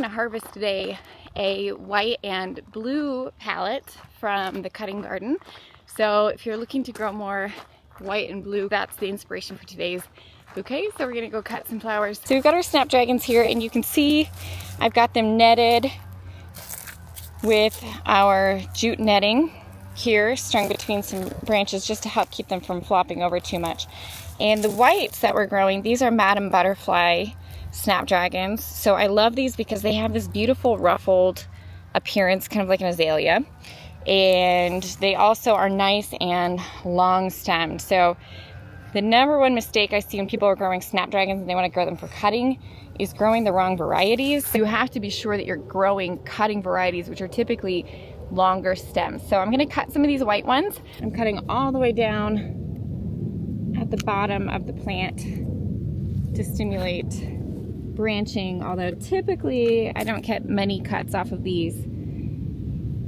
going to harvest today a white and blue palette from the cutting garden. So if you're looking to grow more white and blue, that's the inspiration for today's bouquet. So we're going to go cut some flowers. So we've got our snapdragons here, and you can see I've got them netted with our jute netting here, strung between some branches just to help keep them from flopping over too much. And the whites that we're growing, these are Madam Butterfly snapdragons. So I love these because they have this beautiful ruffled appearance, kind of like an azalea. And they also are nice and long stemmed. So the number one mistake I see when people are growing snapdragons and they want to grow them for cutting is growing the wrong varieties. So you have to be sure that you're growing cutting varieties, which are typically longer stems. So I'm going to cut some of these white ones. I'm cutting all the way down at the bottom of the plant to stimulate branching, although typically I don't get many cuts off of these.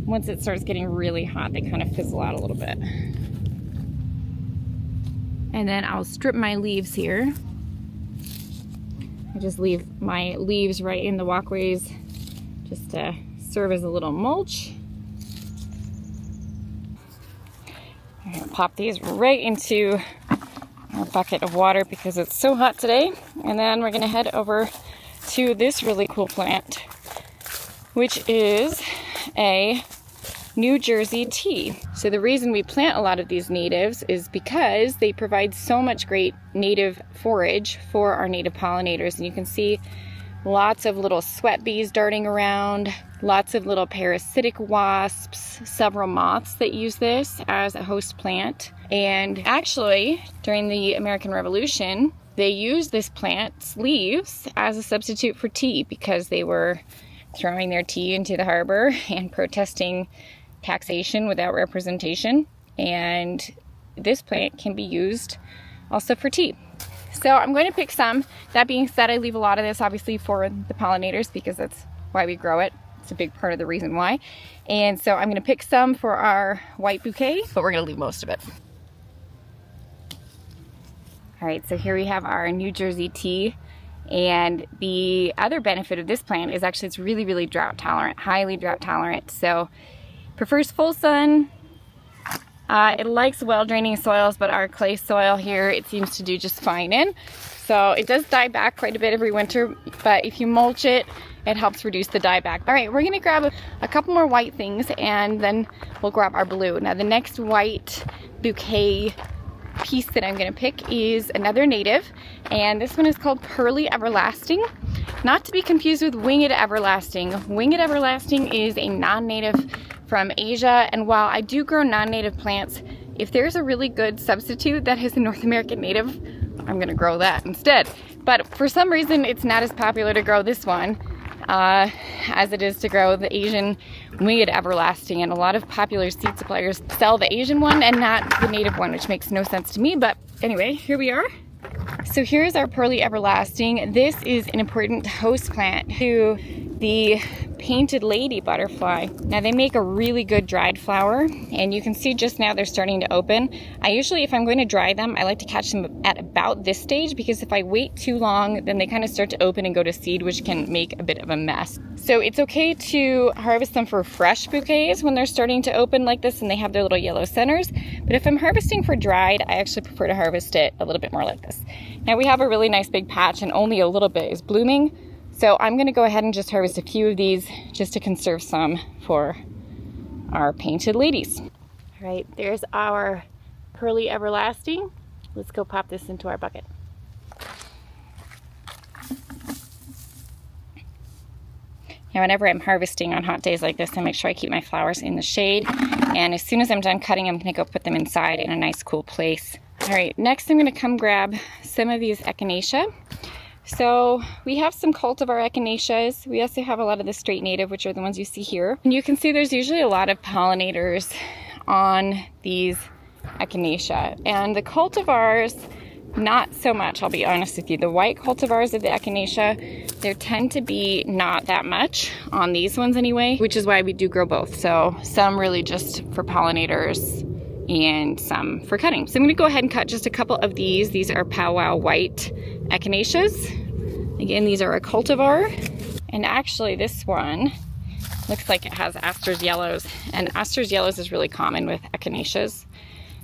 Once it starts getting really hot, they kind of fizzle out a little bit. And then I'll strip my leaves here. I just leave my leaves right in the walkways just to serve as a little mulch. I'm gonna pop these right into our bucket of water because it's so hot today. And then we're gonna head over to this really cool plant, which is a New Jersey tea. So the reason we plant a lot of these natives is because they provide so much great native forage for our native pollinators. And you can see lots of little sweat bees darting around, lots of little parasitic wasps, several moths that use this as a host plant. And actually, during the American Revolution, they used this plant's leaves as a substitute for tea because they were throwing their tea into the harbor and protesting taxation without representation. And this plant can be used also for tea. So I'm going to pick some. That being said, I leave a lot of this obviously for the pollinators because that's why we grow it. It's a big part of the reason why. And so I'm going to pick some for our white bouquet, but we're going to leave most of it. All right, so here we have our New Jersey tea. And the other benefit of this plant is actually it's really, really drought tolerant, highly drought tolerant. So prefers full sun. It likes well draining soils, but our clay soil here, it seems to do just fine in. So it does die back quite a bit every winter, but if you mulch it, it helps reduce the dieback. All right, we're gonna grab a couple more white things and then we'll grab our blue. Now the next white bouquet piece that I'm gonna pick is another native, and this one is called Pearly Everlasting. Not to be confused with Winged Everlasting. Winged Everlasting is a non-native from Asia, and while I do grow non-native plants, if there's a really good substitute that is a North American native, I'm gonna grow that instead. But for some reason, it's not as popular to grow this one as it is to grow the Asian Winged Everlasting, and a lot of popular seed suppliers sell the Asian one and not the native one, which makes no sense to me. But anyway, here we are. So here's our Pearly Everlasting. This is an important host plant to the painted lady butterfly. Now they make a really good dried flower, and you can see just now they're starting to open. I usually, if I'm going to dry them, I like to catch them at about this stage, because if I wait too long, then they kind of start to open and go to seed, which can make a bit of a mess. So it's okay to harvest them for fresh bouquets when they're starting to open like this and they have their little yellow centers. But if I'm harvesting for dried, I actually prefer to harvest it a little bit more like this. Now we have a really nice big patch and only a little bit is blooming. So I'm gonna go ahead and just harvest a few of these just to conserve some for our painted ladies. All right, there's our Pearly Everlasting. Let's go pop this into our bucket. Now, whenever I'm harvesting on hot days like this, I make sure I keep my flowers in the shade. And as soon as I'm done cutting, I'm gonna go put them inside in a nice cool place. All right, next I'm gonna come grab some of these Echinacea. So we have some cultivar Echinaceas. We also have a lot of the straight native, which are the ones you see here. And you can see there's usually a lot of pollinators on these Echinacea. And the cultivars, not so much, I'll be honest with you. The white cultivars of the Echinacea, there tend to be not that much on these ones anyway, which is why we do grow both. So some really just for pollinators and some for cutting. So I'm gonna go ahead and cut just a couple of these. These are powwow white Echinaceas. Again, these are a cultivar. And actually this one looks like it has aster's yellows, and aster's yellows is really common with echinaceas.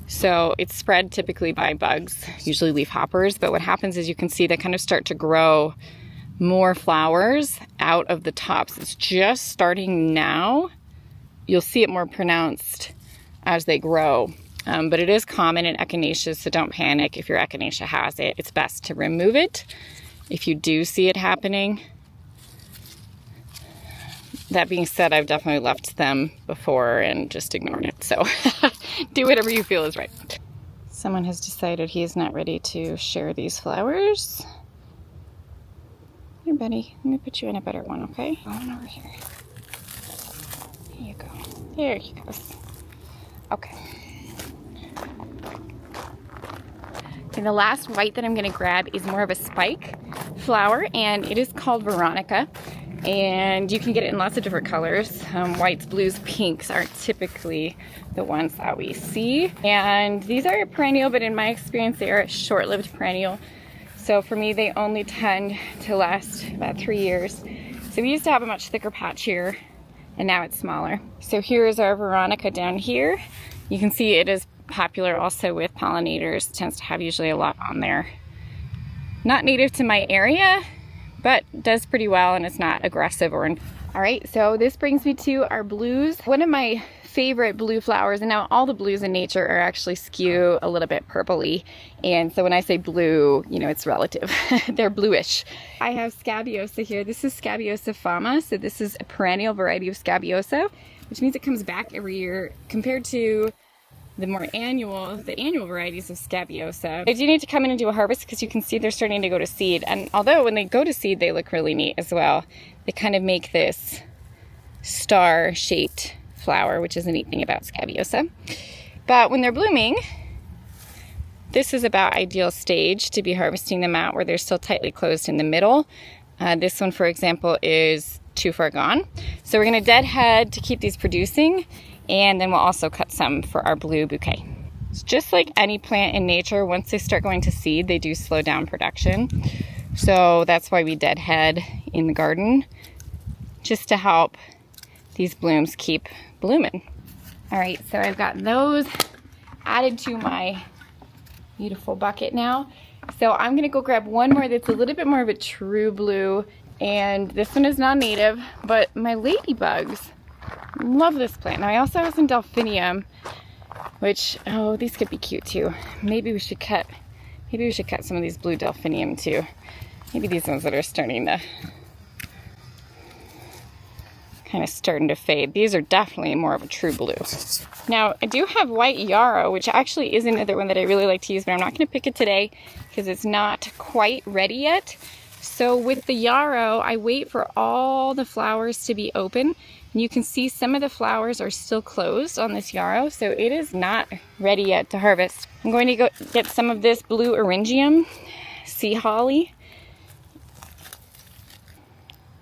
So it's spread typically by bugs, usually leaf hoppers, but what happens is you can see they kind of start to grow more flowers out of the tops. It's just starting now. You'll see it more pronounced as they grow, but it is common in echinaceas, so don't panic if your echinacea has it. It's best to remove it if you do see it happening. That being said, I've definitely left them before and just ignored it. So do whatever you feel is right. Someone has decided he is not ready to share these flowers. Here, buddy, let me put you in a better one, okay? Going over here. Here you go. There he goes. Okay. And the last white that I'm going to grab is more of a spike flower, and it is called Veronica. And you can get it in lots of different colors. Whites, blues, pinks are typically the ones that we see. And these are a perennial, but in my experience, they are a short-lived perennial. So for me, they only tend to last about 3 years. So we used to have a much thicker patch here, and now it's smaller. So here is our Veronica down here. You can see it is popular also with pollinators. It tends to have usually a lot on there. Not native to my area, but does pretty well, and it's not aggressive or... All right, so this brings me to our blues. One of my favorite blue flowers, and now all the blues in nature are actually skew a little bit purpley. And so when I say blue, you know, it's relative. They're bluish. I have Scabiosa here. This is Scabiosa fama. So this is a perennial variety of Scabiosa, which means it comes back every year compared to the annual varieties of Scabiosa. They do need to come in and do a harvest because you can see they're starting to go to seed. And although when they go to seed, they look really neat as well. They kind of make this star-shaped flower, which is a neat thing about Scabiosa. But when they're blooming, this is about ideal stage to be harvesting them out where they're still tightly closed in the middle. This one, for example, is too far gone. So we're gonna deadhead to keep these producing, and then we'll also cut some for our blue bouquet. It's just like any plant in nature, once they start going to seed, they do slow down production. So that's why we deadhead in the garden, just to help these blooms keep blooming. All right, so I've got those added to my beautiful bucket now. So I'm gonna go grab one more that's a little bit more of a true blue, and this one is non-native, but my ladybugs love this plant. Now I also have some delphinium, which, oh, these could be cute too. Maybe we should cut some of these blue delphinium too. Maybe these ones that are starting to fade. These are definitely more of a true blue. Now I do have white yarrow, which actually is another one that I really like to use, but I'm not going to pick it today because it's not quite ready yet. So with the yarrow, I wait for all the flowers to be open. And you can see some of the flowers are still closed on this yarrow, so it is not ready yet to harvest. I'm going to go get some of this blue eryngium, sea holly.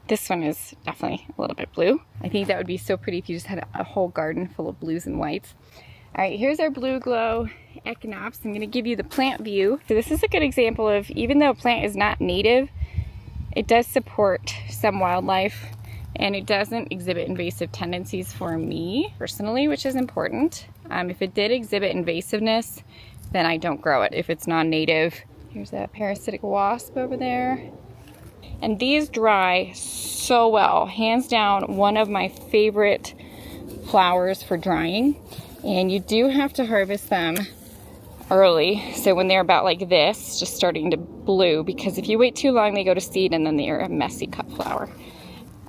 This one is definitely a little bit blue. I think that would be so pretty if you just had a whole garden full of blues and whites. All right, here's our blue glow echinops. I'm gonna give you the plant view. So this is a good example of, even though a plant is not native, it does support some wildlife, and it doesn't exhibit invasive tendencies for me personally, which is important. If it did exhibit invasiveness, then I don't grow it if it's non-native. Here's a parasitic wasp over there. And these dry so well. Hands down, one of my favorite flowers for drying. And you do have to harvest them early. So when they're about like this, just starting to blue, because if you wait too long, they go to seed and then they're a messy cut flower.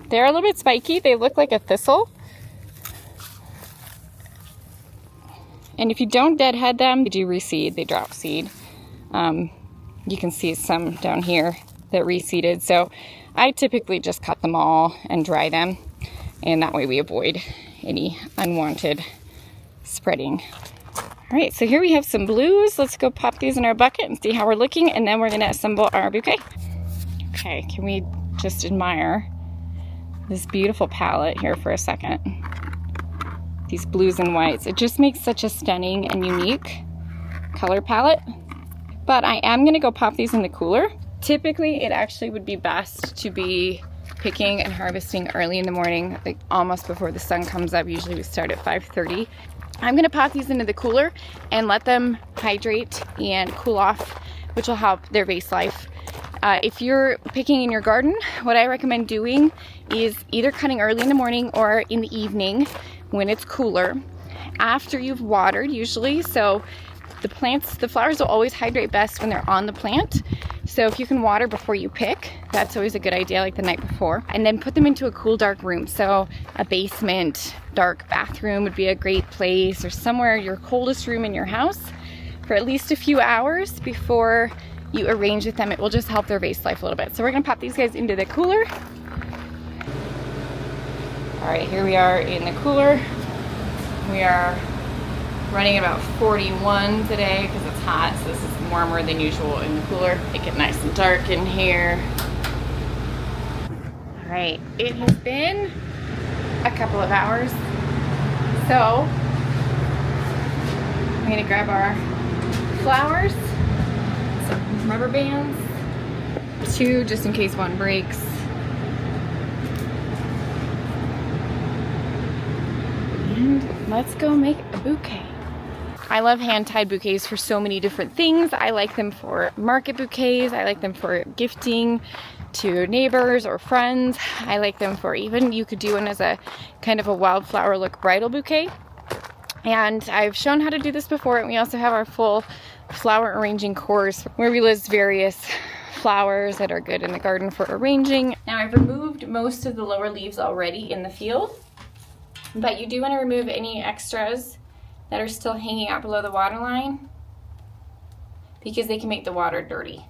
They're a little bit spiky. They look like a thistle. And if you don't deadhead them, they do reseed. They drop seed. You can see some down here that reseeded. So I typically just cut them all and dry them. And that way we avoid any unwanted spreading. All right, so here we have some blues. Let's go pop these in our bucket and see how we're looking. And then we're gonna assemble our bouquet. Okay, can we just admire this beautiful palette here for a second? These blues and whites. It just makes such a stunning and unique color palette. But I am gonna go pop these in the cooler. Typically, it actually would be best to be picking and harvesting early in the morning, like almost before the sun comes up. Usually we start at 5:30. I'm gonna pop these into the cooler and let them hydrate and cool off, which will help their vase life. If you're picking in your garden, what I recommend doing is either cutting early in the morning or in the evening when it's cooler, after you've watered usually. So the flowers will always hydrate best when they're on the plant. So if you can water before you pick, that's always a good idea, like the night before. And then put them into a cool, dark room. So a basement, dark bathroom would be a great place, or somewhere, your coldest room in your house, for at least a few hours before you arrange with them. It will just help their vase life a little bit. So we're gonna pop these guys into the cooler. All right, here we are in the cooler. We are running about 41 today because it's hot, so this is warmer than usual in the cooler. Make it nice and dark in here. All right, it has been a couple of hours, so I'm gonna grab our flowers, some rubber bands, 2 just in case one breaks. And let's go make a bouquet. I love hand-tied bouquets for so many different things. I like them for market bouquets. I like them for gifting to neighbors or friends. I like them for even, you could do one as a kind of a wildflower look bridal bouquet. And I've shown how to do this before, and we also have our full flower arranging course where we list various flowers that are good in the garden for arranging. Now I've removed most of the lower leaves already in the field, but you do want to remove any extras that are still hanging out below the water line because they can make the water dirty.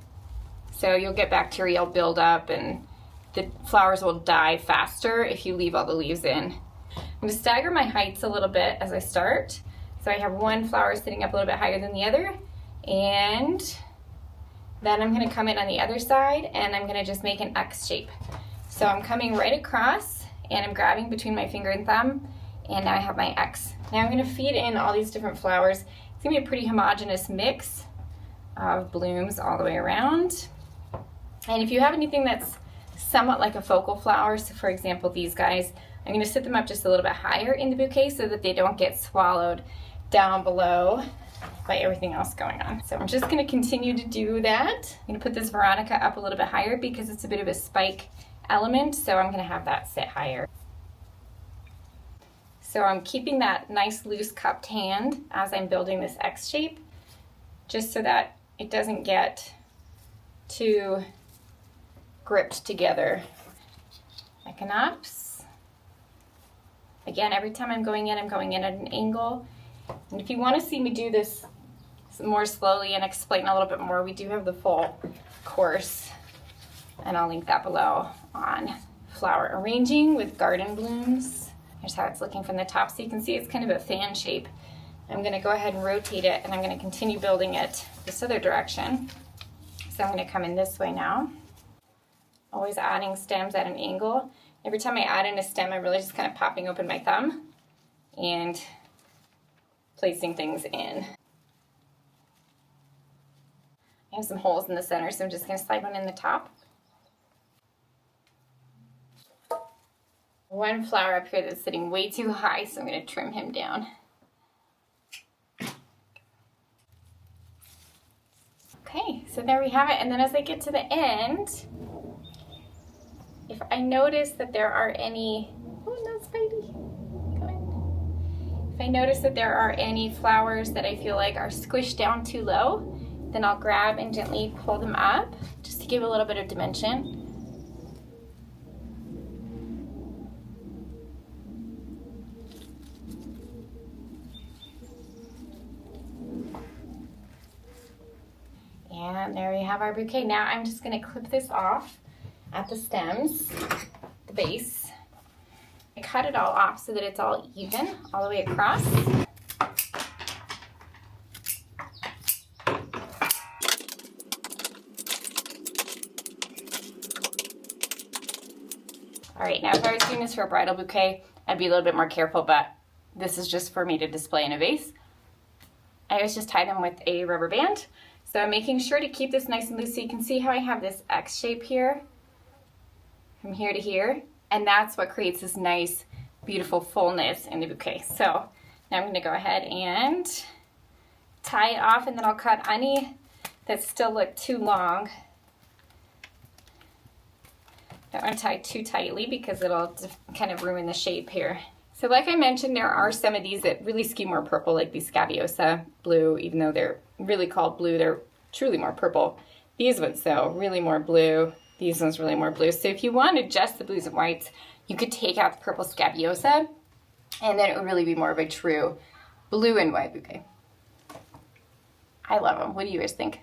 So you'll get bacterial buildup and the flowers will die faster if you leave all the leaves in. I'm going to stagger my heights a little bit as I start. So I have one flower sitting up a little bit higher than the other, and then I'm going to come in on the other side and I'm going to just make an X shape. So I'm coming right across and I'm grabbing between my finger and thumb, and now I have my X. Now I'm going to feed in all these different flowers. It's going to be a pretty homogeneous mix of blooms all the way around. And if you have anything that's somewhat like a focal flower, so for example these guys, I'm going to sit them up just a little bit higher in the bouquet so that they don't get swallowed down below by everything else going on. So I'm just going to continue to do that. I'm going to put this Veronica up a little bit higher because it's a bit of a spike element, so I'm going to have that sit higher. So I'm keeping that nice loose cupped hand as I'm building this X shape, just so that it doesn't get too gripped together. Echinacea. Again, every time I'm going in at an angle. And if you want to see me do this more slowly and explain a little bit more, we do have the full course, and I'll link that below, on flower arranging with garden blooms. Here's how it's looking from the top, so you can see it's kind of a fan shape. I'm going to go ahead and rotate it, and I'm going to continue building it this other direction. So I'm going to come in this way now, always adding stems at an angle. Every time I add in a stem, I'm really just kind of popping open my thumb and placing things in. I have some holes in the center, so I'm just going to slide one in the top. One flower up here that's sitting way too high, so I'm going to trim him down. Okay, so there we have it. And then as I get to the end, if I notice that there are any, oh no, Spidey, come in. If I notice that there are any flowers that I feel like are squished down too low, then I'll grab and gently pull them up just to give a little bit of dimension. And there we have our bouquet. Now I'm just going to clip this off at the stems, the base. I cut it all off so that it's all even all the way across. All right, now if I was doing this for a bridal bouquet, I'd be a little bit more careful, but this is just for me to display in a vase. I always just tie them with a rubber band. So I'm making sure to keep this nice and loose, so you can see how I have this X shape here. from here to here, and that's what creates this nice, beautiful fullness in the bouquet. So now I'm going to go ahead and tie it off, and then I'll cut any that still look too long. Don't want to tie too tightly because it'll kind of ruin the shape here. So like I mentioned, there are some of these that really skew more purple, like these Scabiosa blue, even though they're really called blue, they're truly more purple. These ones though, really more blue. These ones really more blue. So if you wanted just the blues and whites, you could take out the purple Scabiosa, and then it would really be more of a true blue and white bouquet. I love them. What do you guys think?